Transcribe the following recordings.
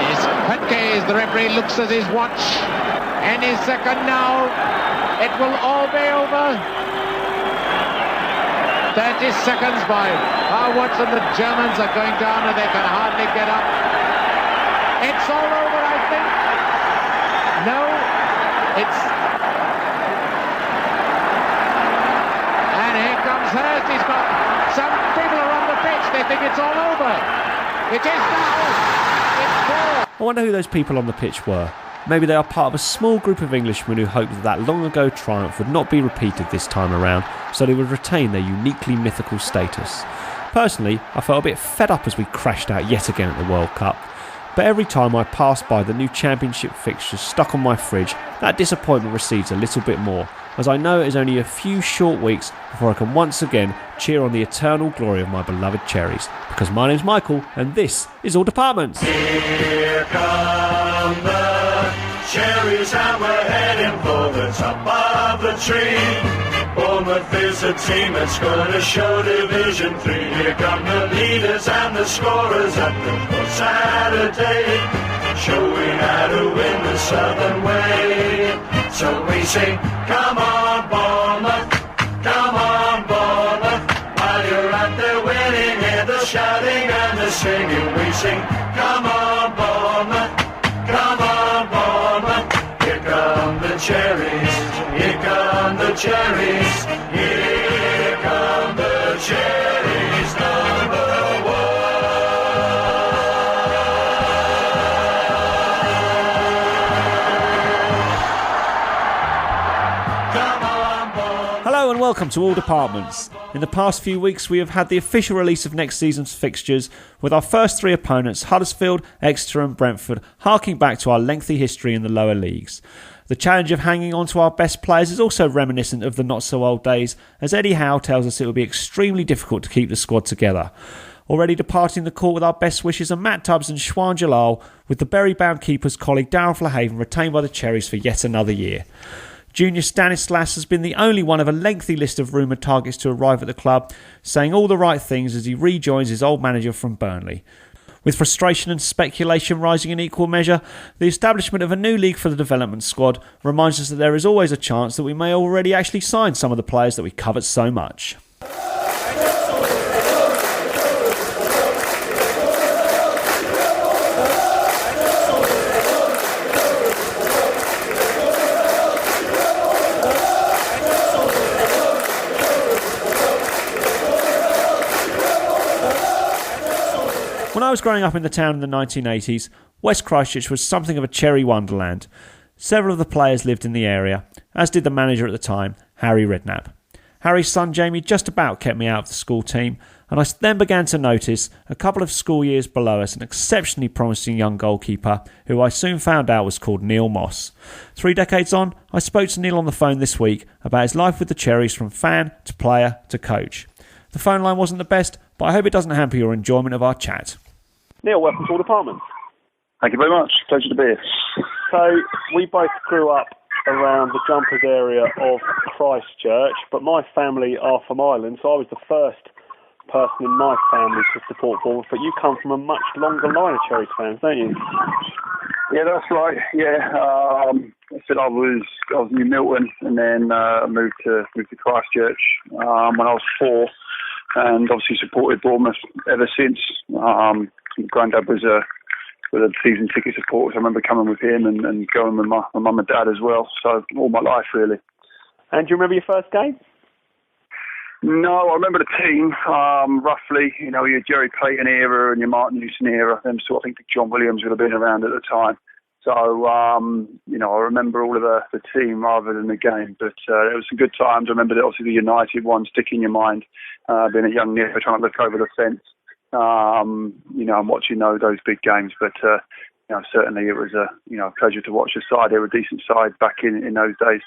It's Petke, the referee looks at his watch. Any second now, it will all be over. 30 seconds by. Watson, the Germans are going down and they can hardly get up. It's all over, I think. No, it's... And here comes Hurst. He's got some people are on the pitch. They think it's all over. It is now. It's 4. I wonder who those people on the pitch were. Maybe they are part of a small group of Englishmen who hoped that long ago triumph would not be repeated this time around, so they would retain their uniquely mythical status. Personally, I felt a bit fed up as we crashed out yet again at the World Cup. But every time I pass by the new championship fixtures stuck on my fridge, that disappointment recedes a little bit more, as I know it is only a few short weeks before I can once again cheer on the eternal glory of my beloved Cherries. Because my name's Michael, and this is All Departments. Here come the Cherries, and we're heading for the top of the tree. Bournemouth is a team that's going to show Division 3. Here come the leaders and the scorers at the Saturday, showing how to win the Southern way. So we sing, come on Bournemouth, come on Bournemouth. While you're out there winning, hear the shouting and the singing. We sing, come on Bournemouth, come on Bournemouth. Here come the Cherries, here come the Cherries, here come the Cherries, number 1. Hello and welcome to All Departments. In the past few weeks we have had the official release of next season's fixtures, with our first 3 opponents, Huddersfield, Exeter and Brentford, harking back to our lengthy history in the lower leagues. The challenge of hanging on to our best players is also reminiscent of the not-so-old days, as Eddie Howe tells us it will be extremely difficult to keep the squad together. Already departing the court with our best wishes are Matt Tubbs and Shwan Jalal, with the Bury-bound keeper's colleague Darren Flahaven retained by the Cherries for yet another year. Junior Stanislas has been the only one of a lengthy list of rumoured targets to arrive at the club, saying all the right things as he rejoins his old manager from Burnley. With frustration and speculation rising in equal measure, the establishment of a new league for the development squad reminds us that there is always a chance that we may already actually sign some of the players that we covet so much. When I was growing up in the town in the 1980s, West Christchurch was something of a cherry wonderland. Several of the players lived in the area, as did the manager at the time, Harry Redknapp. Harry's son Jamie just about kept me out of the school team, and I then began to notice, a couple of school years below us, an exceptionally promising young goalkeeper who I soon found out was called Neil Moss. 3 decades on, I spoke to Neil on the phone this week about his life with the Cherries from fan to player to coach. The phone line wasn't the best, but I hope it doesn't hamper your enjoyment of our chat. Neil, welcome to All Departments. Thank you very much. Pleasure to be here. So, we both grew up around the Jumpers area of Christchurch, but my family are from Ireland, so I was the first person in my family to support Bournemouth, but you come from a much longer line of Cherries fans, don't you? Yeah, that's right. Yeah, I said I was in Milton, and then moved to Christchurch when I was 4, and obviously supported Bournemouth ever since. Granddad was a season ticket supporter, so I remember coming with him and going with my mum and dad as well. So all my life, really. And do you remember your first game? No, I remember the team roughly. You know, your Jerry Payton era and your Martin Newson era. Them sort. I think John Williams would have been around at the time. So you know, I remember all of the team rather than the game. But it was some good times. I remember obviously the United one sticking in your mind. Being a young nipper trying to look over the fence. You know, I'm watching those big games, but you know, certainly it was a pleasure to watch the side. They were a decent side back in those days.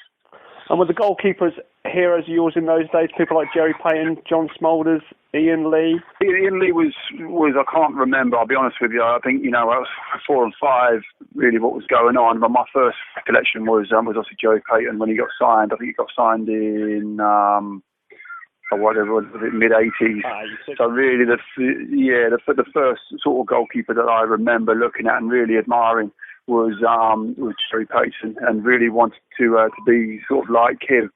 And were the goalkeepers heroes of yours in those days? People like Jerry Payton, John Smolders, Ian Lee? Ian Lee was I can't remember, I'll be honest with you. I think, I was 4 and 5, really what was going on. But my first recollection was obviously Jerry Payton when he got signed. I think he got signed in whatever, was it mid-80s? So really, the first sort of goalkeeper that I remember looking at and really admiring was Gerry Payton, and really wanted to be sort of like him.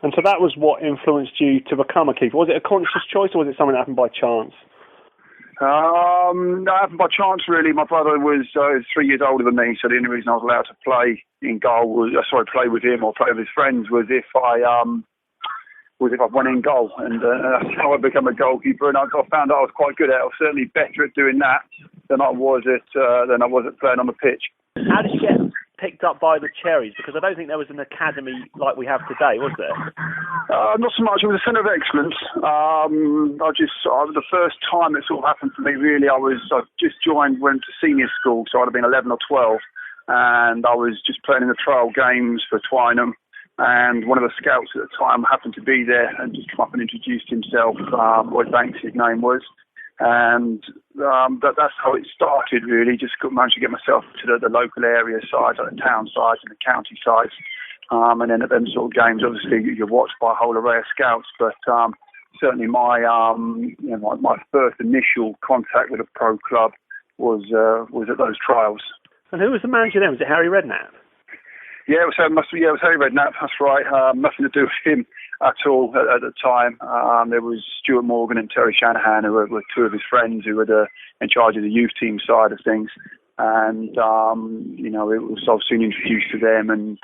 And so that was what influenced you to become a keeper. Was it a conscious choice, or was it something that happened by chance? No, it happened by chance, really. My brother was 3 years older than me, so the only reason I was allowed to play in goal play with him or play with his friends was if I went in goal, and that's how I became a goalkeeper. And I found out I was quite good at it. I was certainly better at doing that than I was at playing on the pitch. How did you get picked up by the Cherries? Because I don't think there was an academy like we have today, was there? Not so much. It was a centre of excellence. The first time it sort of happened for me, really, I just went to senior school, so I'd have been 11 or 12, and I was just playing in the trial games for Twynham, and one of the scouts at the time happened to be there and just come up and introduced himself. Lloyd Banks, his name was. And that's how it started, really. Just managed to get myself to the local area sides, like the town sides and the county sides. And then at them sort of games, obviously, you're watched by a whole array of scouts. But certainly my first initial contact with a pro club was at those trials. And who was the manager then? Was it Harry Redknapp? Yeah, it was Harry Redknapp, that's right. Nothing to do with him at all at the time. There was Stuart Morgan and Terry Shanahan, who were two of his friends who were in charge of the youth team side of things. And, I was soon introduced to them and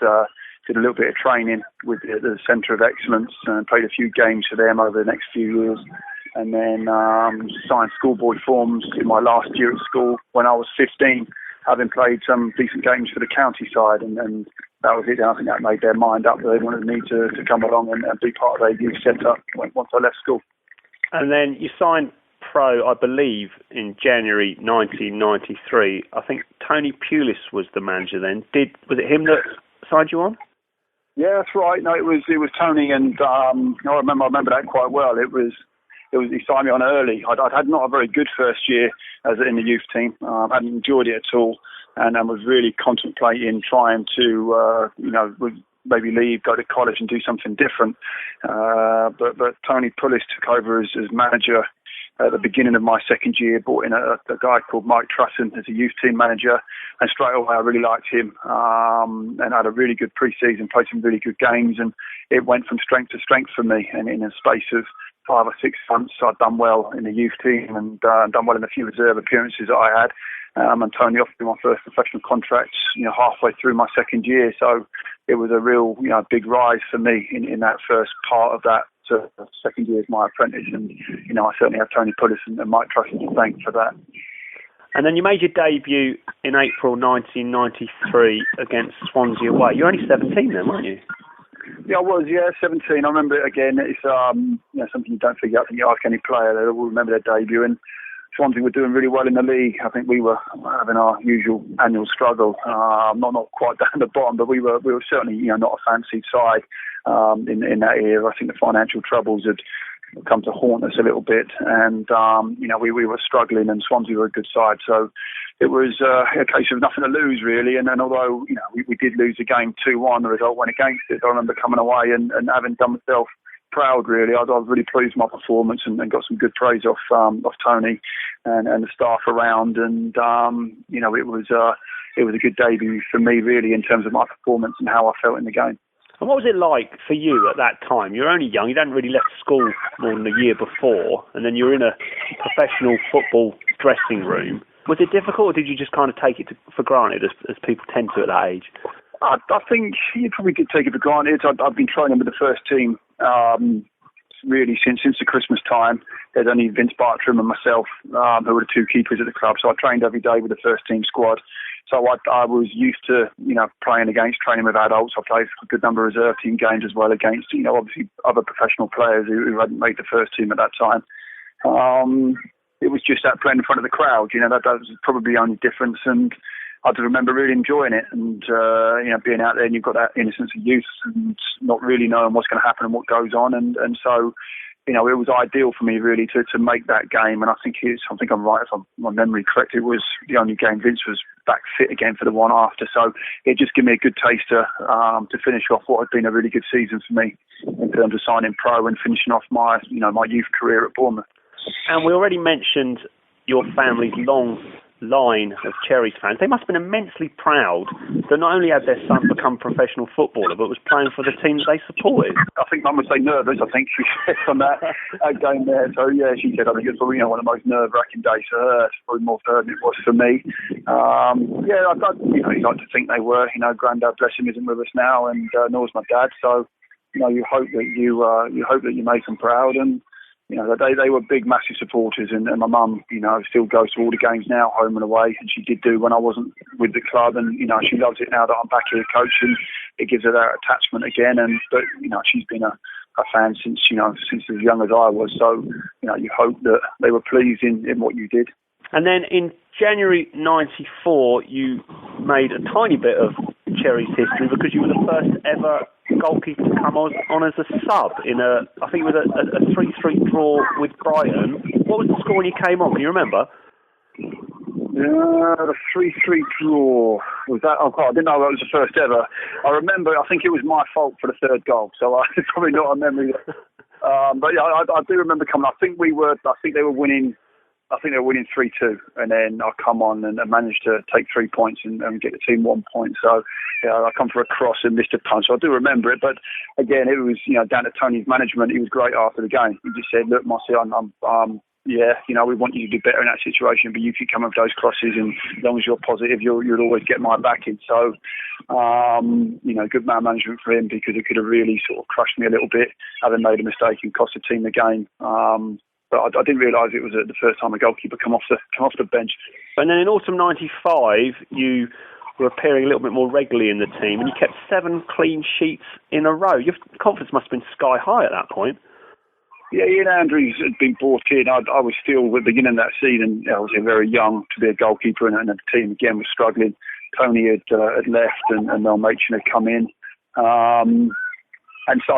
did a little bit of training with the Centre of Excellence and played a few games for them over the next few years. And then signed schoolboy forms in my last year at school when I was 15, having played some decent games for the county side, and that was it. I think that made their mind up that they wanted me to come along and be part of their youth set-up once I left school. And then you signed pro, I believe, in January 1993. I think Tony Pulis was the manager then. Was it him that signed you on? Yeah, that's right. No, it was Tony, and I remember that quite well. He signed me on early. I'd had not a very good first year in the youth team. I hadn't enjoyed it at all, and I was really contemplating trying to, maybe leave, go to college and do something different. But Tony Pulis took over as manager at the beginning of my second year, brought in a guy called Mike Trusson as a youth team manager, and straight away I really liked him, and had a really good pre-season, played some really good games, and it went from strength to strength for me. And in a space of 5 or 6 months, I'd done well in the youth team and done well in a few reserve appearances that I had. And Tony offered me my first professional contract, halfway through my second year. So it was a real, big rise for me in that first part of that second year as my apprentice. And, I certainly have Tony Pulis and Mike Trusson to thank for that. And then you made your debut in April 1993 against Swansea away. You're only 17 then, weren't you? Yeah, I was, 17. I remember it again. It's something you don't forget. I think you ask any player, they will remember their debut. And Swansea were doing really well in the league. I think we were having our usual annual struggle. Not quite down the bottom, but we were certainly not a fancied side in that era. I think the financial troubles had come to haunt us a little bit, and we were struggling, and Swansea were a good side. So it was a case of nothing to lose, really. And although we did lose the game 2-1, the result went against it. I remember coming away and having done myself proud, really. I was really pleased with my performance and got some good praise off Tony and the staff around. And it was a good debut for me, really, in terms of my performance and how I felt in the game. And what was it like for you at that time? You're only young. You hadn't really left school more than a year before, and then you're in a professional football dressing room. Was it difficult, or did you just kind of take it for granted, as people tend to at that age? I think you probably did take it for granted. I've been training with the first team really since the Christmas time. There's only Vince Bartram and myself who were the two keepers at the club, so I trained every day with the first team squad. So I was used to, training with adults. I played a good number of reserve team games as well against, obviously other professional players who hadn't made the first team at that time. It was just that playing in front of the crowd, that was probably the only difference. And I just remember really enjoying it and, being out there, and you've got that innocence of youth and not really knowing what's going to happen and what goes on. And so it was ideal for me really to make that game, and I think I'm right if my memory correct. It was the only game Vince was back fit again for the one after, so it just gave me a good taster to finish off what had been a really good season for me in terms of signing pro and finishing off my youth career at Bournemouth. And we already mentioned your family's long line of Cherries fans. They must have been immensely proud that not only had their son become a professional footballer, but was playing for the team that they supported. I think Mum would say nervous, I think she said on that game there. So yeah, she said I think it's probably one of the most nerve-wracking days for her. It's probably more for her than it was for me. You'd like to think they were. Grandad, bless him, isn't with us now, and nor's my dad. So you hope that you make them proud. And they were big, massive supporters, and my mum, still goes to all the games now, home and away, and she did do when I wasn't with the club, and she loves it now that I'm back here coaching. It gives her that attachment again, but she's been a fan since as young as I was. So you hope that they were pleased in what you did. And then in January '94, you made a tiny bit of Cherries history because you were the first ever goalkeeper to come on as a sub in a 3-3 draw with Brighton. What was the score when you came on? Can you remember? The 3-3 draw. Was that? Oh God, I didn't know that was the first ever. I remember. I think it was my fault for the third goal, so it's probably not a memory. But yeah, I do remember coming. I think they were winning. I think they were winning 3-2, and then I come on and managed to take 3 points and get the team 1 point. So, I come for a cross and missed a punch. So I do remember it, but again, it was down to Tony's management. He was great after the game. He just said, "Look, Mossy, we want you to do better in that situation, but you keep coming with those crosses, and as long as you're positive, you'll always get my backing." So, good man management for him, because it could have really sort of crushed me a little bit, having made a mistake and cost the team the game. But I didn't realise it was the first time a goalkeeper come off the bench. And then in autumn '95, you were appearing a little bit more regularly in the team, and you kept 7 clean sheets in a row. Your confidence must have been sky high at that point. Yeah, Ian Andrews had been brought in. I was still, at the beginning of that season, I was very young to be a goalkeeper, and the team again was struggling. Tony had left, and Mel Machin had come in. And so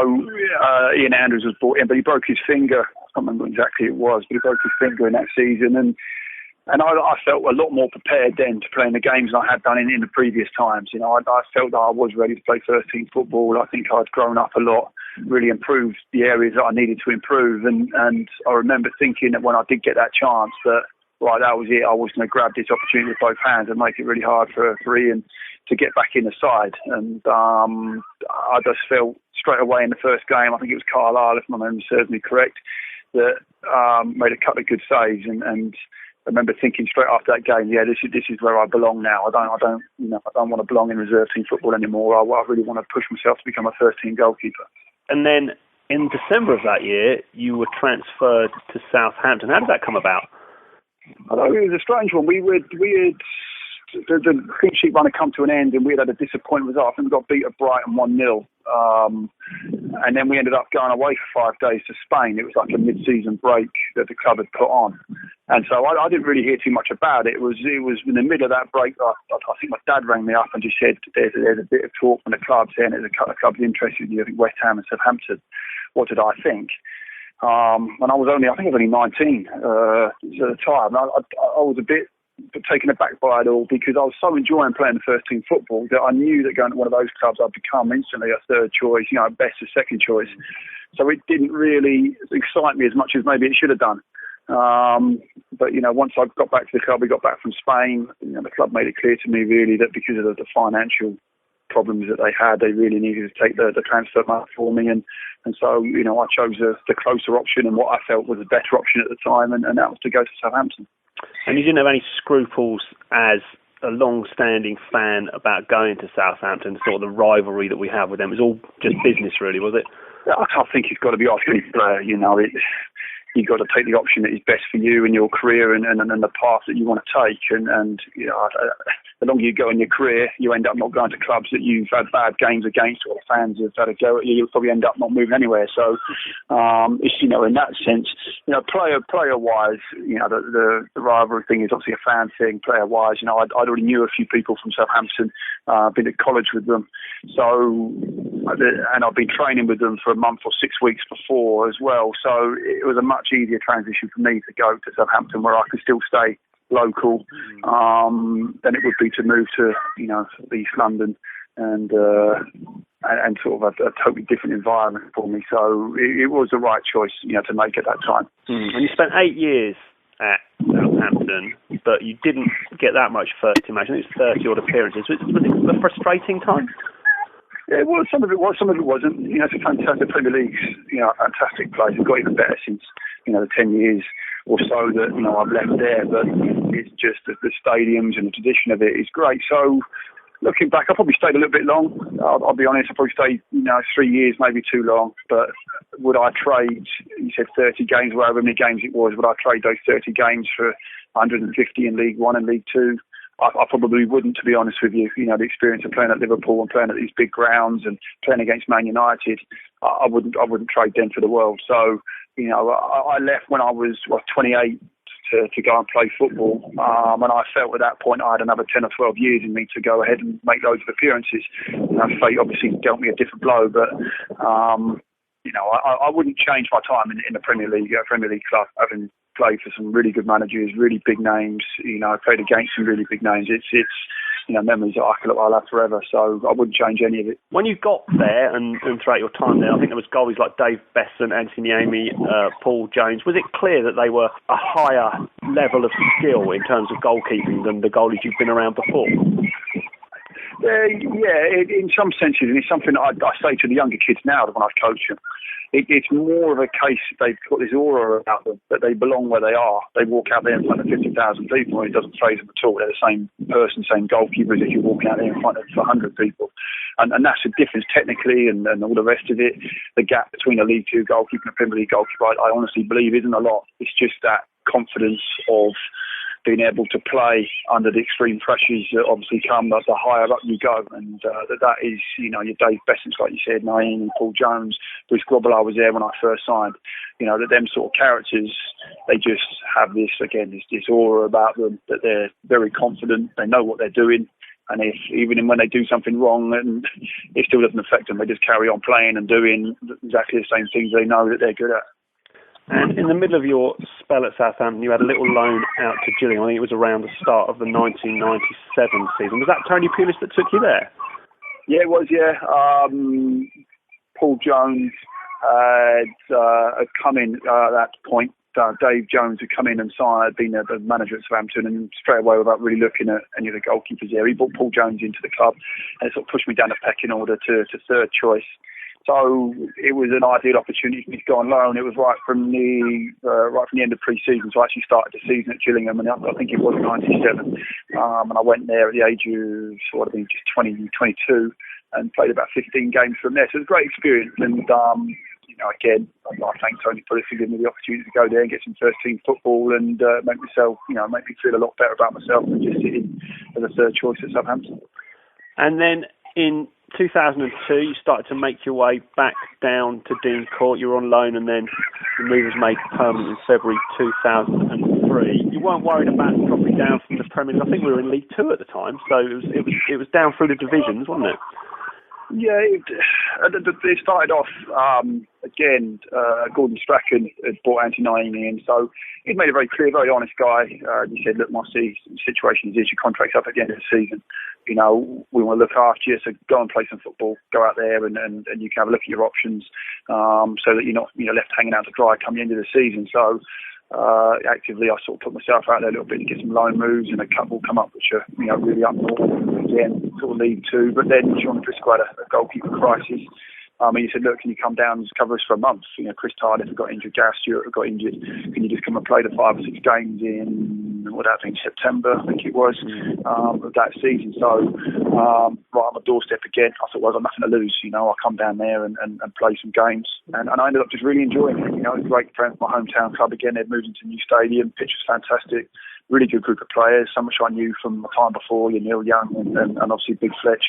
Ian Andrews was brought in, but he broke his finger. I can't remember exactly it was, but he broke his finger in that season. And I felt a lot more prepared then to play in the games than I had done in the previous times. I felt that I was ready to play first team football. I think I'd grown up a lot, really improved the areas that I needed to improve. And I remember thinking that when I did get that chance, that that was it. I was going to grab this opportunity with both hands and make it really hard for Ian to get back in the side. And I just felt straight away in the first game, I think it was Carlisle, if my memory serves me correct, that made a couple of good saves, and I remember thinking straight after that game, this is where I belong now. I don't want to belong in reserve team football anymore. I really want to push myself to become a first team goalkeeper. And then in December of that year, you were transferred to Southampton. How did that come about? I know it was a strange one. We had the clean sheet run had come to an end, and we had a disappointing result. I think we got beat at Brighton 1-0. And then we ended up going away for 5 days to Spain. It was like a mid-season break that the club had put on. And so I didn't really hear too much about it. It was in the middle of that break, I think my dad rang me up and just said, there's a bit of talk from the club saying there's a couple of clubs interested in you, I think West Ham and Southampton. What did I think? And I was only 19 at the time. And I was a bit taken aback by it all, because I was so enjoying playing the first team football that I knew that going to one of those clubs I'd become instantly a third choice, best a second choice. So it didn't really excite me as much as maybe it should have done. But once I got back to the club, we got back from Spain, the club made it clear to me really that because of the financial problems that they had, they really needed to take the transfer money for me, and so I chose the closer option and what I felt was a better option at the time, and that was to go to Southampton. And you didn't have any scruples as a long-standing fan about going to Southampton, sort of the rivalry that we have with them? It was all just business, really, was it? I think it's got to be off any player. you've got to take the option that is best for you and your career and the path that you want to take. And you know, the longer you go in your career, you end up not going to clubs that you've had bad games against, or fans have had a go at you. You'll probably end up not moving anywhere. So, it's, you know, in that sense, you know, player wise, you know, the rivalry thing is obviously a fan thing. Player wise, you know, I'd already knew a few people from Southampton, been at college with them, so, and I've been training with them for a month or 6 weeks before as well. So it was a much easier transition for me to go to Southampton, where I could still stay local, than it would be to move to, you know, East London and sort of a totally different environment for me. So it was the right choice, you know, to make at that time. And you spent 8 years at Southampton, but you didn't get that much first team match. I think it was 30 odd appearances. Was it a frustrating time? Yeah, well, some of it was, some of it wasn't. You know, it's a fantastic Premier League's, you know, a fantastic place. It's got even better since, you know, the 10 years or so that, you know, I've left there. But it's just the stadiums and the tradition of it is great. So, looking back, I probably stayed a little bit long. I'll be honest, I probably stayed, you know, 3 years, maybe too long. But would I trade, you said 30 games, however many games it was, would I trade those 30 games for 150 in League One and League Two? I probably wouldn't, to be honest with you. You know, the experience of playing at Liverpool and playing at these big grounds and playing against Man United, I wouldn't trade them for the world. So, you know, I left when I was 28 to go and play football, and I felt at that point I had another 10 or 12 years in me to go ahead and make loads of appearances. You know, fate obviously dealt me a different blow, but you know, I wouldn't change my time in the Premier League club, having played for some really good managers, really big names. You know, I played against some really big names. It's you know, memories that I'll have forever. So I wouldn't change any of it. When you got there and throughout your time there, I think there was goalies like Dave Beasant, Anthony Amy, Paul Jones. Was it clear that they were a higher level of skill in terms of goalkeeping than the goalies you've been around before? Yeah, in some senses, and it's something I say to the younger kids now when I coach them. It's more of a case they've got this aura about them, that they belong where they are. They walk out there in front of 50,000 people and it doesn't faze them at all. They're the same person, same goalkeepers as you walk out there in front of 100 people. And that's the difference technically and all the rest of it. The gap between a League Two goalkeeper and a Premier League goalkeeper, I honestly believe isn't a lot. It's just that confidence of being able to play under the extreme pressures that obviously come the higher up you go. And that is, you know, your Dave Beasants, like you said, Naeem, Paul Jones, Bruce Grobbelaar was there when I first signed. You know, that them sort of characters, they just have this aura about them, that they're very confident, they know what they're doing. And even when they do something wrong, and it still doesn't affect them, they just carry on playing and doing exactly the same things they know that they're good at. And in the middle of your spell at Southampton, you had a little loan out to Gillingham. I think it was around the start of the 1997 season. Was that Tony Pulis that took you there? Yeah, it was, yeah. Paul Jones had come in at that point. Dave Jones had come in and had been the manager at Southampton, and straight away, without really looking at any of the goalkeepers there, he brought Paul Jones into the club and it sort of pushed me down the pecking order to third choice. So it was an ideal opportunity for me to go on loan. It was right from the end of pre-season. So I actually started the season at Gillingham, and I think it was 97. And I went there at the age of just 20, 22, and played about 15 games from there. So it was a great experience. And you know, again, I thank Tony Pulis for giving me the opportunity to go there and get some first team football and make me feel a lot better about myself than just sitting as a third choice at Southampton. And then in 2002, you started to make your way back down to Dean Court. You were on loan, and then the move was made permanent in February 2003. You weren't worried about dropping down from the Premier League. I think we were in League Two at the time, so it was down through the divisions, wasn't it? Yeah, it started off, Gordon Strachan had brought Anthony Naeem in, so he'd made it very clear, very honest guy. He said, look, my situation is this, your contract's up at the end of the season. You know, we want to look after you, so go and play some football, go out there and you can have a look at your options, so that you're not left hanging out to dry come the end of the season. So actively I sort of put myself out there a little bit to get some loan moves, and a couple come up which are really up north, again, sort of League Two. But then Sean Driscoll had a goalkeeper crisis. And he said, look, can you come down and cover us for a month? Chris Tardif got injured, Gareth Stewart got injured. Can you just come and play the 5 or 6 games in would that have been September, I think it was, of that season. So right on my doorstep again, I thought, well, I've got nothing to lose. I'll come down there and play some games. And I ended up just really enjoying it. It was a great friend for my hometown club again. They'd moved into a new stadium. Pitch was fantastic. Really good group of players, some which I knew from my time before, Neil Young and obviously Big Fletch.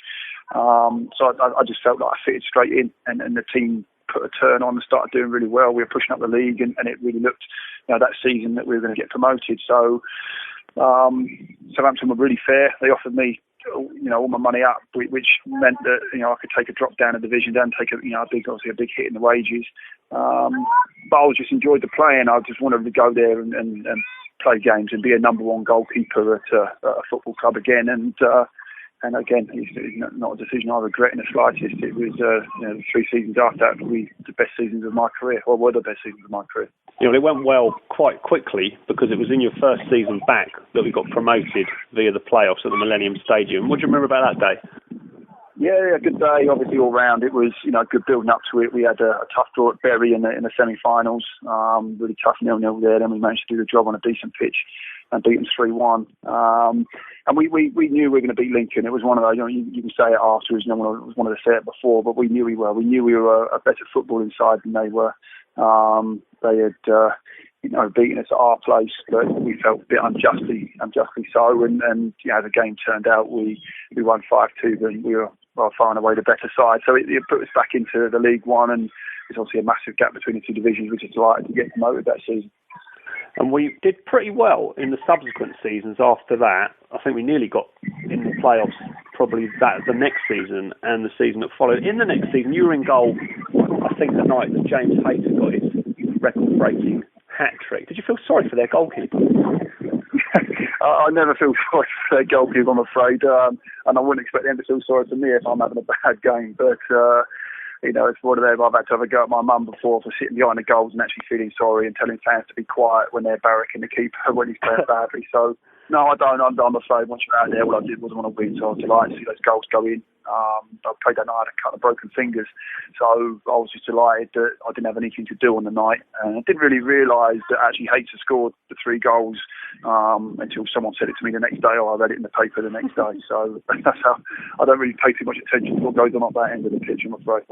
So I just felt like I fitted straight in, and the team put a turn on and started doing really well. We were pushing up the league, and it really looked, that season that we were going to get promoted. So Southampton were really fair. They offered me, all my money up, which meant that I could take a drop down a division, then take a big hit in the wages. But I just enjoyed the playing. I just wanted to go there and play games and be a number one goalkeeper at a football club again. And again, it's not a decision I regret in the slightest. It was, the 3 seasons after that were the best seasons of my career, or were the best seasons of my career. It went well quite quickly because it was in your first season back that we got promoted via the playoffs at the Millennium Stadium. What do you remember about that day? Yeah, a good day, obviously all round. It was, good building up to it. We had a tough draw at Bury in the semi-finals, really tough 0-0 there. Then we managed to do the job on a decent pitch and beat them 3-1. And we knew we were going to beat Lincoln. It was one of those, you can say it afterwards, no one was wanted to say it before, but we knew we were. We knew we were a better footballing side than they were. They had, beaten us at our place, but we felt a bit unjustly so. And the game turned out, we won 5-2, but we were far and away the better side. So it put us back into the League One, and there's obviously a massive gap between the two divisions, which is delighted to get promoted that season. And we did pretty well in the subsequent seasons after that. I think we nearly got in the playoffs probably the next season and the season that followed. In the next season, you were in goal, I think, the night that James Hayter got his record-breaking hat-trick. Did you feel sorry for their goalkeeper? I never feel sorry for their goalkeeper, I'm afraid. And I wouldn't expect them to feel sorry for me if I'm having a bad game. But it's one of them. I've had to have a go at my mum before for sitting behind the goals and actually feeling sorry and telling fans to be quiet when they're barracking the keeper when he's playing badly. So, no, I don't. I'm afraid once you're out there, what I did was I want to win, so I was delighted to see those goals go in. I played that night, I had a couple of broken fingers, so I was just delighted that I didn't have anything to do on the night. And I didn't really realise that actually Hayter scored the 3 goals until someone said it to me the next day, or I read it in the paper the next day. So that's how I don't really pay too much attention to what goes on at that end of the pitch, I'm afraid.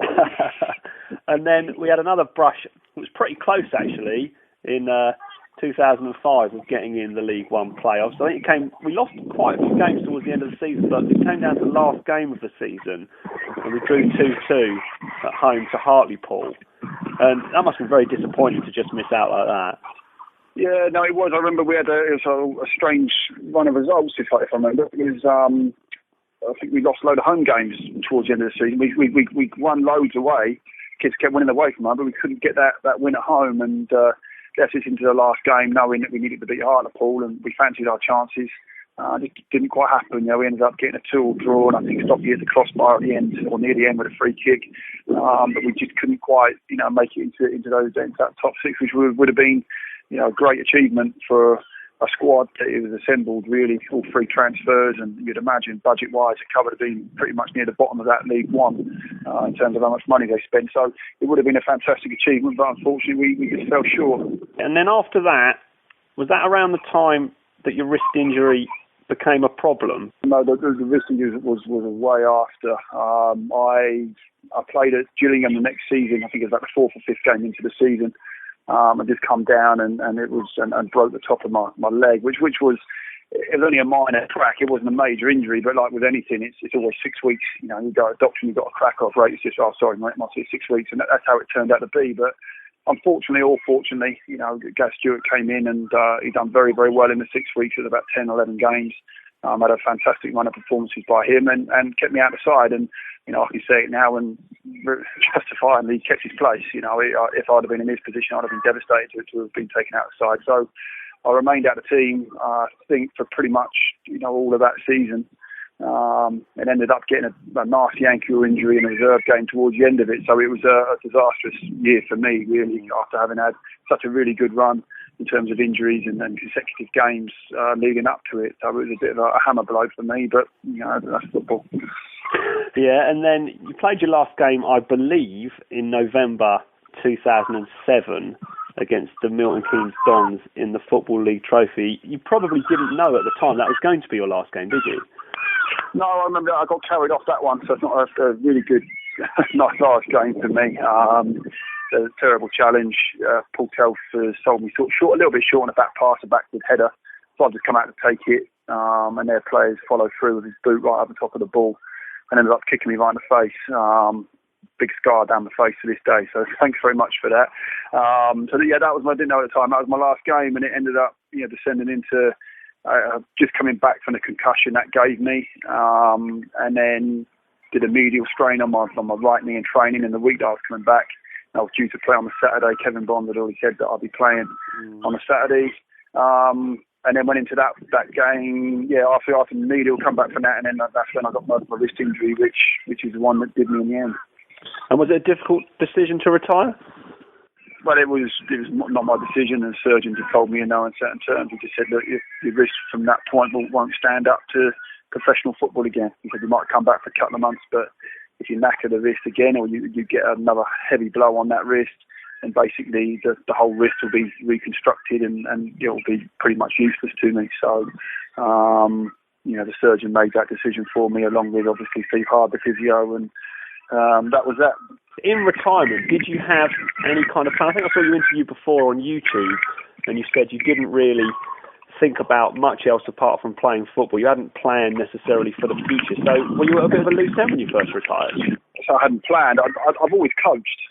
And then we had another brush. It was pretty close actually in 2005 of getting in the League One playoffs. I think we lost quite a few games towards the end of the season, but it came down to the last game of the season, and we drew 2-2 at home to Hartlepool. And that must have been very disappointing to just miss out like that. Yeah, no, it was. I remember we had a strange run of results, if I remember. It was, I think we lost a load of home games towards the end of the season. We won loads away. Kids kept winning away from home, but we couldn't get that win at home, and gets us into the last game knowing that we needed to beat Hartlepool, and we fancied our chances. It didn't quite happen. We ended up getting a 2-2 draw, and I think Stocky hit the crossbar at the end, or near the end, with a free kick. But we just couldn't quite, make it into that top 6, which would have been, a great achievement for a squad that it was assembled, really, all 3 transfers, and you'd imagine budget-wise it covered being pretty much near the bottom of that League One in terms of how much money they spent. So it would have been a fantastic achievement, but unfortunately we just fell short. And then after that, was that around the time that your wrist injury became a problem? No, the wrist injury was way after. I played at Gillingham the next season. I think it was like the 4th or 5th game into the season. I just come down and it was and broke the top of my leg, which was, it was only a minor crack. It wasn't a major injury, but like with anything, it's always 6 weeks. You go to a doctor and you've got a crack or a break. It's just, oh, sorry, mate, it must be 6 weeks, and that's how it turned out to be. But unfortunately or fortunately, Gav Stewart came in and he done very, very well in the 6 weeks. It was about 10, 11 games. Had a fantastic run of performances by him and kept me out the side. And I can say it now and justifiably kept his place. If I'd have been in his position, I'd have been devastated to have been taken out of the side. So I remained out of the team, I think, for pretty much all of that season. And ended up getting a nasty ankle injury in a reserve game towards the end of it. So it was a disastrous year for me, really, after having had such a really good run in terms of injuries and consecutive games leading up to it. So it was a bit of a hammer blow for me, but that's football. Yeah, and then you played your last game, I believe, in November 2007 against the Milton Keynes Dons in the Football League Trophy. You probably didn't know at the time that was going to be your last game, did you? No, I remember I got carried off that one, so it's not a really good, nice last game for me. A terrible challenge. Paul Telford sold me short, a little bit short on a back pass, a backward header. So I just come out to take it, and their players followed through with his boot right over the top of the ball, and ended up kicking me right in the face. Big scar down the face to this day. So thanks very much for that. That was I didn't know at the time. That was my last game, and it ended up descending into just coming back from the concussion that gave me, and then did a medial strain on my right knee in training in the week that I was coming back. I was due to play on the Saturday. Kevin Bond had already said that I'd be playing on the Saturday. And then went into that game, after the medial, come back from that, and then that's when I got my wrist injury, which is the one that did me in the end. And was it a difficult decision to retire? Well, it was not my decision. The surgeon just told me in no uncertain terms. He just said, look, your wrist from that point won't stand up to professional football again. He said you might come back for a couple of months, but if you knacker the wrist again, or you get another heavy blow on that wrist, and basically the whole wrist will be reconstructed and it will be pretty much useless to me. So, the surgeon made that decision for me, along with obviously Steve Hard, the physio, and that was that. In retirement, did you have any kind of plan? I think I saw you interview before on YouTube, and you said you didn't really think about much else apart from playing football. You hadn't planned necessarily for the future. So were you a bit of a loose end when you first retired? So I hadn't planned. I've always coached.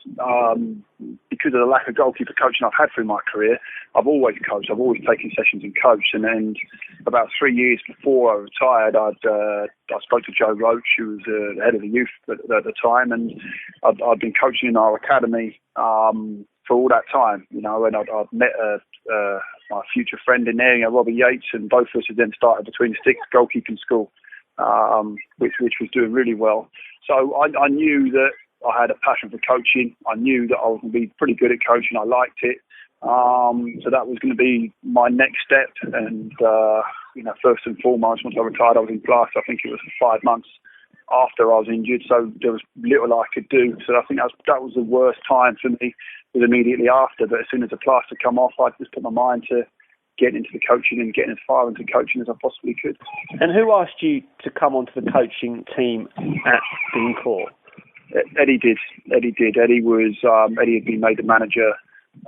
Because of the lack of goalkeeper coaching I've had through my career, I've always coached. I've always taken sessions and coached. And then about 3 years before I retired, I spoke to Joe Roach, who was the head of the youth at the time, and I'd been coaching in our academy for all that time, and I'd met my future friend in there, Robbie Yates, and both of us had then started Between the Sticks goalkeeping school, which was doing really well. So I knew that I had a passion for coaching. I knew that I was going to be pretty good at coaching. I liked it. So that was going to be my next step. And, first and foremost, once I retired, I was in Plaster. I think it was 5 months after I was injured. So there was little I could do. So I think that was the worst time for me, was immediately after. But as soon as the plaster come off, I just put my mind to getting into the coaching and getting as far into coaching as I possibly could. And who asked you to come onto the coaching team at Dean Court? Eddie did. Eddie had been made the manager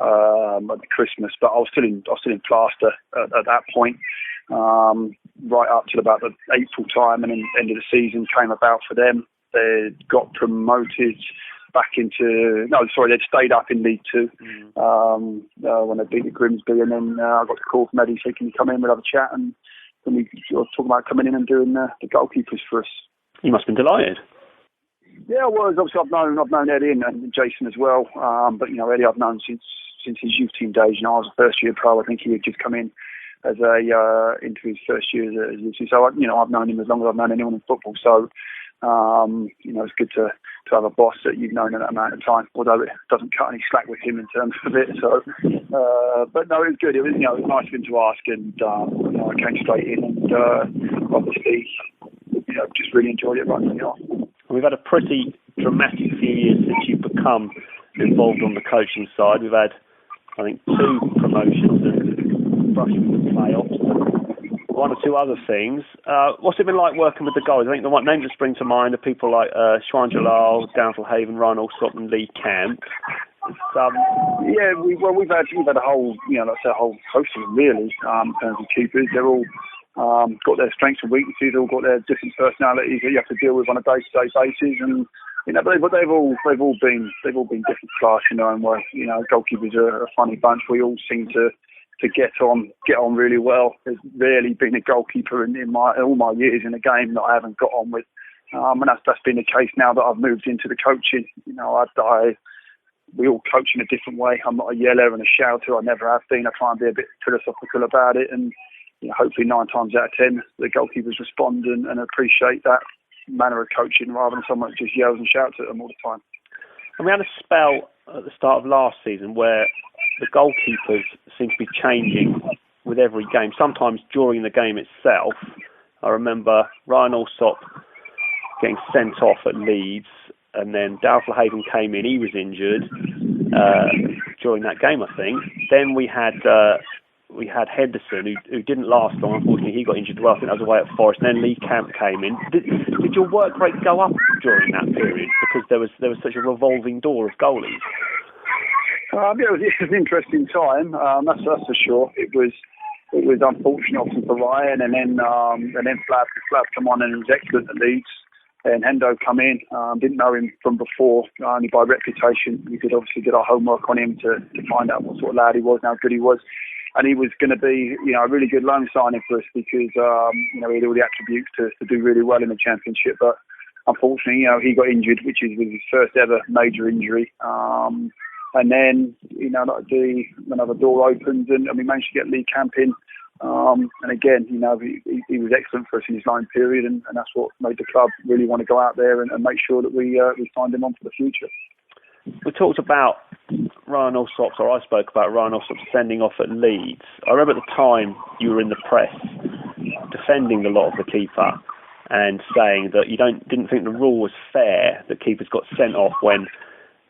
at Christmas, but I was still in Plaster at that point, right up to about the April time, and then end of the season came about for them. They got promoted back into they'd stayed up in League Two when they beat the Grimsby, and then I got a call from Eddie saying, "Can you come in? We'll have a chat," and then we sort of talked about coming in and doing the goalkeepers for us. You must have been delighted. Yeah, I was. Obviously, I've known Eddie and Jason as well. But Eddie I've known since his youth team days. I was a first year pro. I think he had just come in as into his first year as a youth. So I've known him as long as I've known anyone in football. So it's good to have a boss that you've known in that amount of time. Although it doesn't cut any slack with him in terms of it. So, but no, it was good. It was it was nice of him to ask, and I came straight in, and obviously just really enjoyed it right from the off. We've had a pretty dramatic few years since you've become involved on the coaching side. We've had, I think, 2 promotions and brushing with the playoffs, and 1 or 2 other things. What's it been like working with the guys? I think the names that spring to mind are people like Shwan Jalal, Downfall Haven, Ryan Allsop, and Lee Camp. We've had a whole a whole host of them really in terms of keepers. They're all got their strengths and weaknesses, all got their different personalities that you have to deal with on a day-to-day basis, and but they've all been different class in their own way. Goalkeepers are a funny bunch. We all seem to get on really well. There's rarely been a goalkeeper in all my years in the game that I haven't got on with, and that's been the case now that I've moved into the coaching. We all coach in a different way. I'm not a yeller and a shouter. I never have been. I try and be a bit philosophical about it, and hopefully 9 times out of 10 the goalkeepers respond and appreciate that manner of coaching rather than someone that just yells and shouts at them all the time. And we had a spell at the start of last season where the goalkeepers seem to be changing with every game, sometimes during the game itself. I remember Ryan Allsop getting sent off at Leeds, and then Downfall Haven came in, he was injured. during that game, I think. Then we had Henderson, who didn't last long. Unfortunately, he got injured. Well, I think that was away at Forest. And then Lee Camp came in. Did your work rate go up during that period because there was such a revolving door of goalies? Yeah, it was an interesting time. That's for sure. It was unfortunate obviously for Ryan, and then Flav come on and he was excellent at Leeds. And Hendo come in. Didn't know him from before, only by reputation. We could obviously get our homework on him to find out what sort of lad he was and how good he was. And he was going to be, a really good loan signing for us because, he had all the attributes to do really well in the Championship. But unfortunately, he got injured, which was his first ever major injury. And then, another door opens and we managed to get Lee Camp in. And again, he was excellent for us in his loan period, and that's what made the club really want to go out there and make sure that we signed him on for the future. We talked about Ryan Alsop's, or I spoke about Ryan Alsop's sending off at Leeds. I remember at the time you were in the press defending the lot of the keeper and saying that you didn't think the rule was fair that keepers got sent off when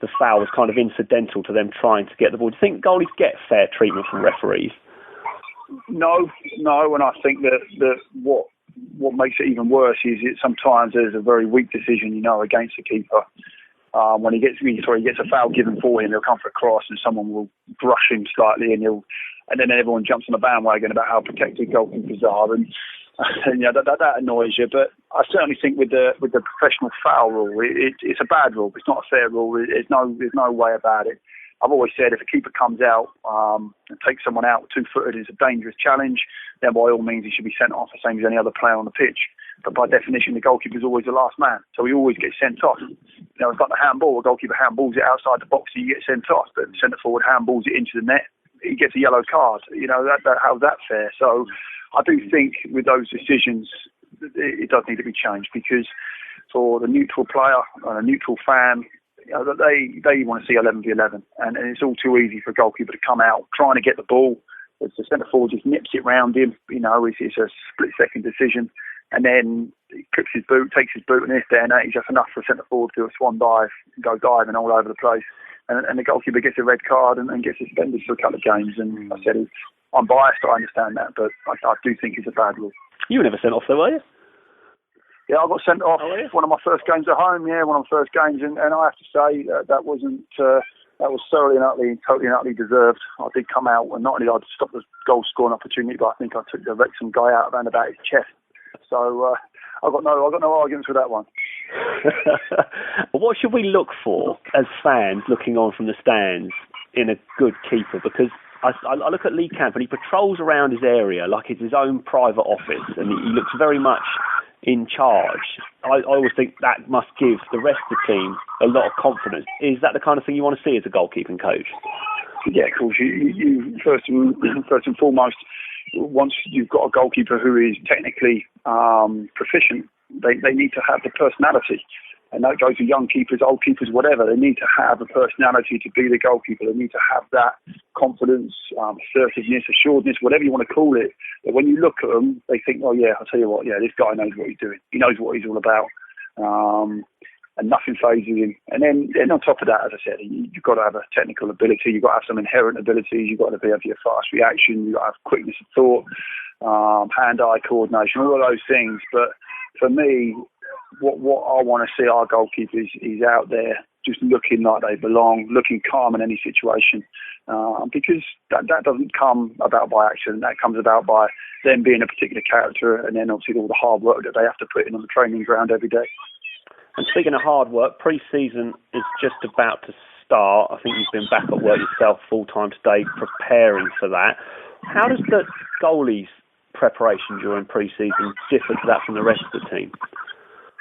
the foul was kind of incidental to them trying to get the ball. Do you think goalies get fair treatment from referees? No, and I think that what makes it even worse is sometimes there's a very weak decision, against the keeper. When he gets a foul given for him, he'll come for a cross and someone will brush him slightly and then everyone jumps on the bandwagon about how protected goalkeepers are and that annoys you. But I certainly think with the professional foul rule, it's a bad rule. It's not a fair rule. There's no way about it. I've always said if a keeper comes out and takes someone out 2-footed, it's a dangerous challenge, then by all means he should be sent off the same as any other player on the pitch. But by definition, the goalkeeper is always the last man, so he always gets sent off. It's like the handball. A goalkeeper handballs it outside the box, so you get sent off. But the centre forward handballs it into the net, he gets a yellow card. How's that fair? So I do think with those decisions, it does need to be changed because for the neutral player and a neutral fan, they want to see 11v11, and it's all too easy for a goalkeeper to come out trying to get the ball. As the centre forward just nips it round him, it's a split-second decision, and then he clips his boot, takes his boot, and in this day and age, that's enough for a centre forward to do a swan dive and go diving all over the place. And the goalkeeper gets a red card and gets suspended for a couple of games. And I said, I'm biased, I understand that, but I do think it's a bad rule. You were never sent off though, were you? Yeah, I got sent off one of my first games at home. Yeah, one of my first games, and I have to say that wasn't that was totally and utterly deserved. I did come out, and not only did I stop the goal scoring opportunity, but I think I took the Wrexham guy out around about his chest. So I got no arguments with that one. What should we look for as fans looking on from the stands in a good keeper? Because I look at Lee Camp and he patrols around his area like it's his own private office, and he looks very much in charge. I always think that must give the rest of the team a lot of confidence. Is that the kind of thing you want to see as a goalkeeping coach? Yeah, of course. You first and foremost, once you've got a goalkeeper who is technically proficient, they need to have the personality. And that goes to young keepers, old keepers, whatever. They need to have a personality to be the goalkeeper. They need to have that confidence, assertiveness, assuredness, whatever you want to call it. But when you look at them, they think, oh, yeah, I'll tell you what, yeah, this guy knows what he's doing. He knows what he's all about. And nothing phases him. And then on top of that, as I said, you've got to have a technical ability. You've got to have some inherent abilities. You've got to be able to have fast reaction. You've got to have quickness of thought, hand-eye coordination, all of those things. But for me, what I want to see our goalkeepers is out there just looking like they belong, looking calm in any situation, because that doesn't come about by accident. That comes about by them being a particular character, and then obviously all the hard work that they have to put in on the training ground every day. And speaking of hard work, pre-season is just about to start. I think you've been back at work yourself full-time today preparing for that. How does the goalies' preparation during pre-season differ to that from the rest of the team?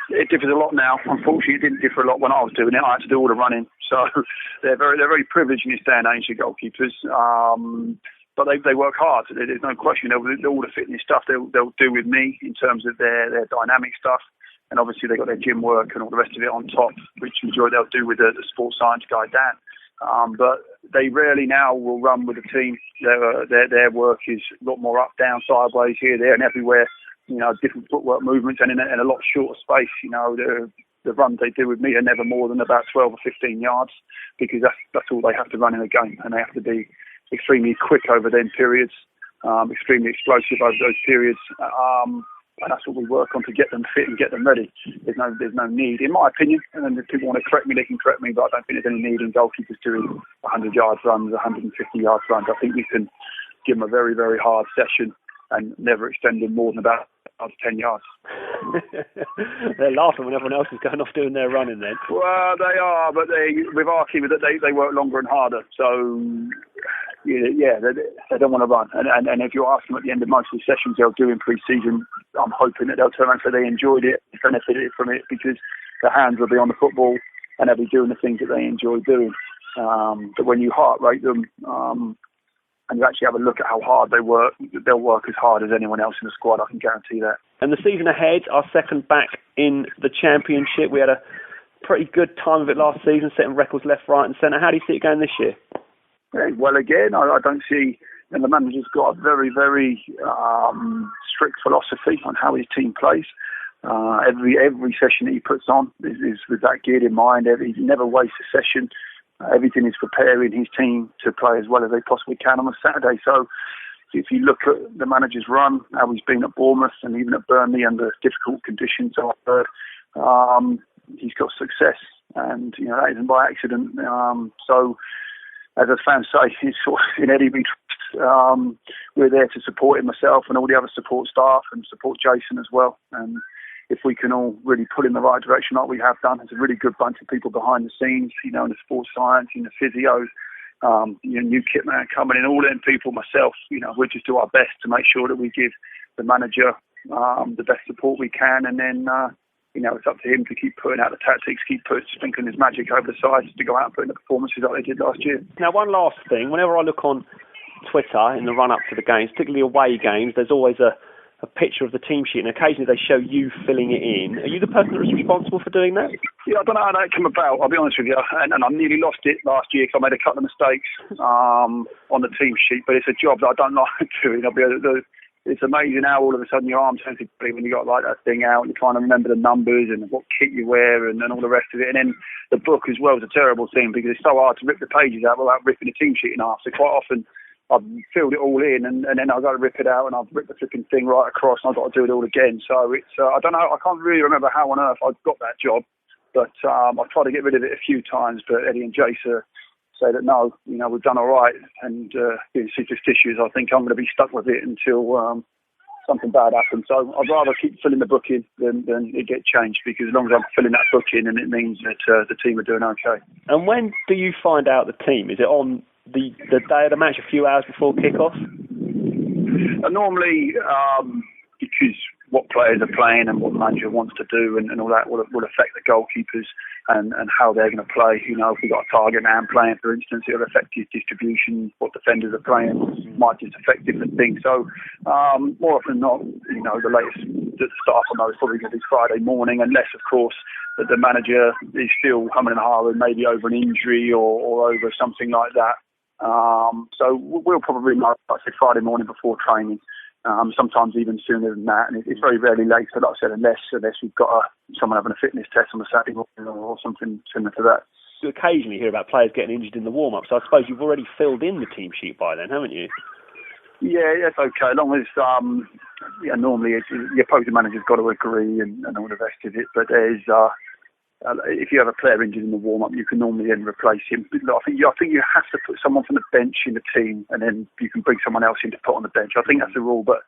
It differs a lot now. Unfortunately, it didn't differ a lot when I was doing it. I had to do all the running, so they're very privileged in this day and age, the goalkeepers. But they work hard. There's no question. All the fitness stuff they'll do with me in terms of their dynamic stuff, and obviously they got their gym work and all the rest of it on top, which majority they'll do with the sports science guy Dan. But they rarely now will run with the team. Their work is a lot more up, down, sideways, here, there, and everywhere. Different footwork movements and in a lot shorter space. the runs they do with me are never more than about 12 or 15 yards, because that's all they have to run in a game, and they have to be extremely quick over them periods, extremely explosive over those periods. And that's what we work on to get them fit and get them ready. There's no need, in my opinion, and if people want to correct me, they can correct me, but I don't think there's any need in goalkeepers doing 100 yards runs, 150 yards runs. I think we can give them a very, very hard session and never extend them more than about 10 yards. They're laughing when everyone else is going off doing their running then. Well, they are, but with our keeper, they work longer and harder. So, yeah, they don't want to run. And if you ask them at the end of most of the sessions they'll do in pre-season, I'm hoping that they'll turn around and say they enjoyed it, benefited from it, because their hands will be on the football and they'll be doing the things that they enjoy doing. But when you heart rate them, and you actually have a look at how hard they work, they'll work as hard as anyone else in the squad, I can guarantee that. And the season ahead, our second back in the Championship. We had a pretty good time of it last season, setting records left, right and centre. How do you see it going this year? Yeah, well, again, I don't see... And the manager's got a very, very strict philosophy on how his team plays. Every session that he puts on is with that geared in mind. He never wastes a session. Everything is preparing his team to play as well as they possibly can on a Saturday. So if you look at the manager's run, how he's been at Bournemouth and even at Burnley under difficult conditions, I've heard, he's got success, and that isn't by accident. So as the fans say, it's sort of in Eddie we trust. We're there to support him, myself and all the other support staff, and support Jason as well. And if we can all really pull in the right direction like we have done, there's a really good bunch of people behind the scenes, in the sports science, in the physios, new kit man coming in, all them people, myself, we'll just do our best to make sure that we give the manager the best support we can, and then, it's up to him to keep putting out the tactics, keep sprinkling his magic over the sides to go out and put in the performances like they did last year. Now, one last thing, whenever I look on Twitter in the run-up to the games, particularly away games, there's always a picture of the team sheet, and occasionally they show you filling it in. Are you the person that was responsible for doing that? Yeah, I don't know how that came about, I'll be honest with you, and I nearly lost it last year because I made a couple of mistakes on the team sheet, but it's a job that I don't like doing. It's amazing how all of a sudden your arm turns to when you got like that thing out and you're trying to remember the numbers and what kit you wear and all the rest of it. And then the book as well is a terrible thing because it's so hard to rip the pages out without ripping the team sheet in half. So quite often I've filled it all in and then I've got to rip it out and I've ripped the flipping thing right across and I've got to do it all again. So it's, I don't know, I can't really remember how on earth I got that job, but I've tried to get rid of it a few times, but Eddie and Jason say that no, we've done all right, and being superstitious, I think I'm going to be stuck with it until something bad happens. So I'd rather keep filling the book in than it get changed, because as long as I'm filling that book in, and it means that the team are doing okay. And when do you find out the team? Is it on the day of the match, a few hours before kick-off? Normally, because what players are playing and what the manager wants to do and all that will affect the goalkeepers and how they're going to play. If we've got a target man playing, for instance, it'll affect his distribution. What defenders are playing might just affect different things. So more often than not, the latest that the staff will know is probably going to be Friday morning, unless, of course, that the manager is still humming and hawing, maybe over an injury or over something like that. So we'll probably know, like I said, Friday morning before training. Sometimes even sooner than that, and it's very rarely late. So, like I said, unless we've got someone having a fitness test on a Saturday morning or something similar to that. You occasionally hear about players getting injured in the warm-up, so I suppose you've already filled in the team sheet by then, haven't you? Yeah, it's okay. As long as normally the opposing manager's got to agree and all the rest of it. But there's if you have a player injured in the warm-up, you can normally then replace him. But I think you have to put someone from the bench in the team, and then you can bring someone else in to put on the bench. I think that's the rule, but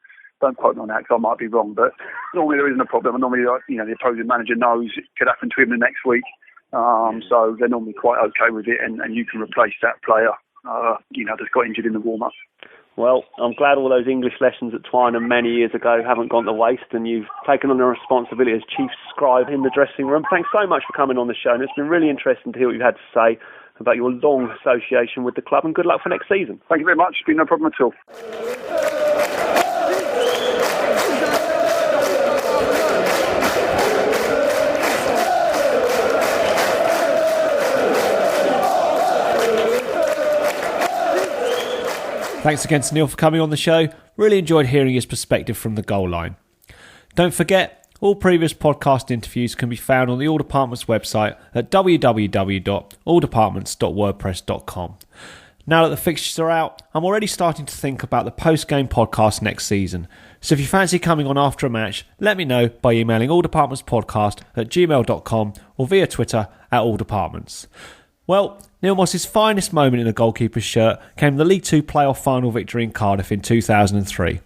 don't quote me on that because I might be wrong. But normally there isn't a problem. And normally, the opposing manager knows it could happen to him the next week. So they're normally quite okay with it, and you can replace that player, that's got injured in the warm-up. Well, I'm glad all those English lessons at Twynham many years ago haven't gone to waste, and you've taken on the responsibility as chief scribe in the dressing room. Thanks so much for coming on the show, and it's been really interesting to hear what you had to say about your long association with the club, and good luck for next season. Thank you very much. It's been no problem at all. Thanks again to Neil for coming on the show. Really enjoyed hearing his perspective from the goal line. Don't forget, All previous podcast interviews can be found on the All Departments website at www.alldepartments.wordpress.com. Now that the fixtures are out, I'm already starting to think about the post-game podcast next season. So if you fancy coming on after a match, let me know by emailing alldepartmentspodcast@gmail.com or via Twitter @alldepartments. Well, Neil Moss's finest moment in a goalkeeper's shirt came the League Two playoff final victory in Cardiff in 2003.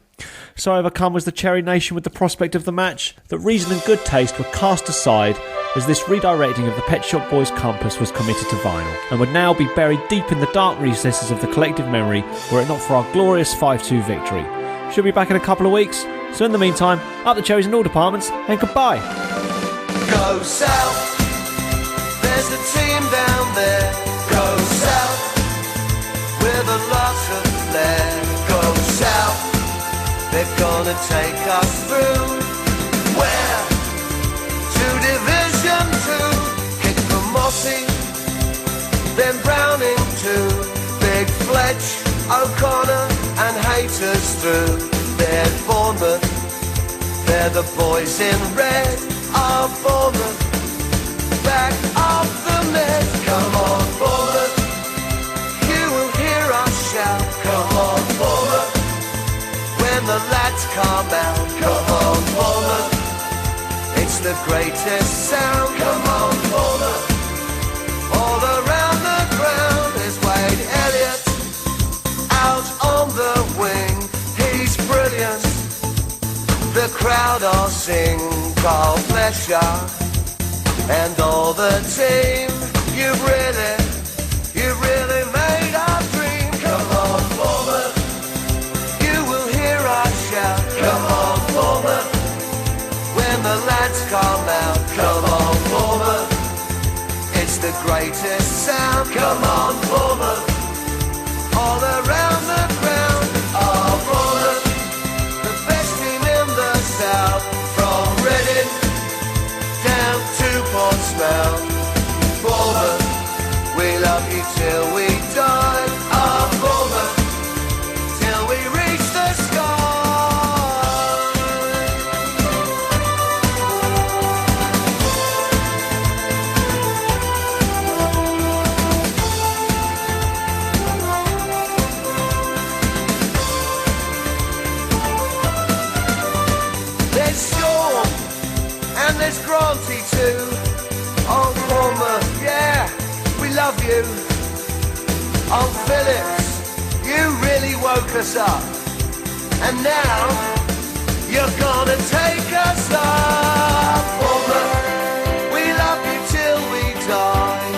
So overcome was the Cherry Nation with the prospect of the match that reason and good taste were cast aside as this redirecting of the Pet Shop Boys compass was committed to vinyl and would now be buried deep in the dark recesses of the collective memory were it not for our glorious 5-2 victory. She'll be back in a couple of weeks, so in the meantime, up the cherries in all departments and goodbye. Go south, there's a team down there. Go south, with a lot of flair. Go south, they're gonna take us through. Where? To Division 2. Kick from Mossy, then Browning too. Big Fletch, O'Connor and Haters through. They're Bournemouth, they're the boys in red. Our Bournemouth, back off the net. Come on Bournemouth, you will hear us shout. Come on Bournemouth, when the lads come out. Come on Bournemouth, it's the greatest sound. Come on Bournemouth, all around the ground is Wade Elliott out on the wing. He's brilliant, the crowd all sing. Carl Fletcher and all the team, you really made our dream. Come on Bournemouth, you will hear us shout. Come on Bournemouth, when the lads come out. Come on Bournemouth, it's the greatest sound. Come on Bournemouth, all around the ground. Oh Bournemouth, the best team in the south. From Reading down to Portsmouth. Bournemouth, we love you till we die. Oh Bournemouth, till we reach the sky. There's Sean and there's Granty too. Oh Bournemouth, yeah, we love you. Oh Phillips, you really woke us up. And now, you're gonna take us up. Bournemouth, we love you till we die.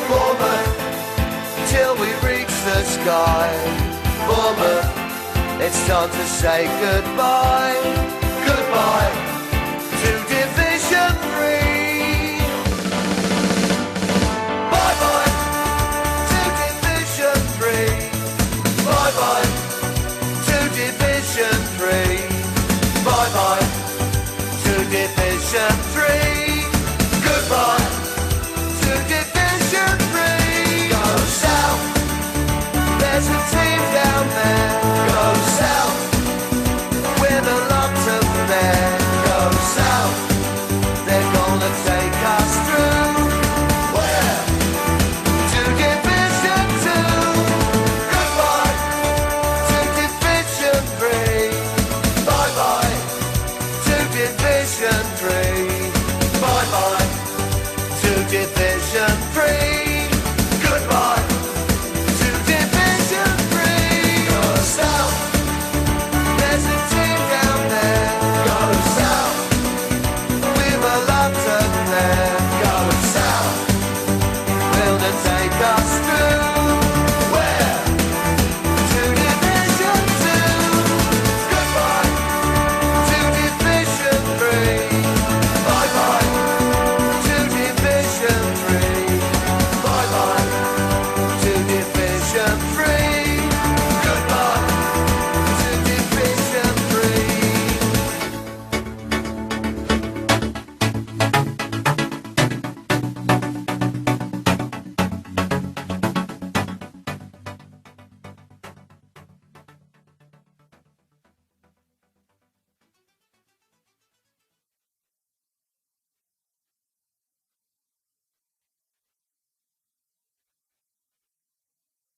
Bournemouth, till we reach the sky. Bournemouth, it's time to say goodbye. Goodbye to Division 3. Bye-bye to Division 3. Bye-bye to Division 3. Bye-bye to Division 3.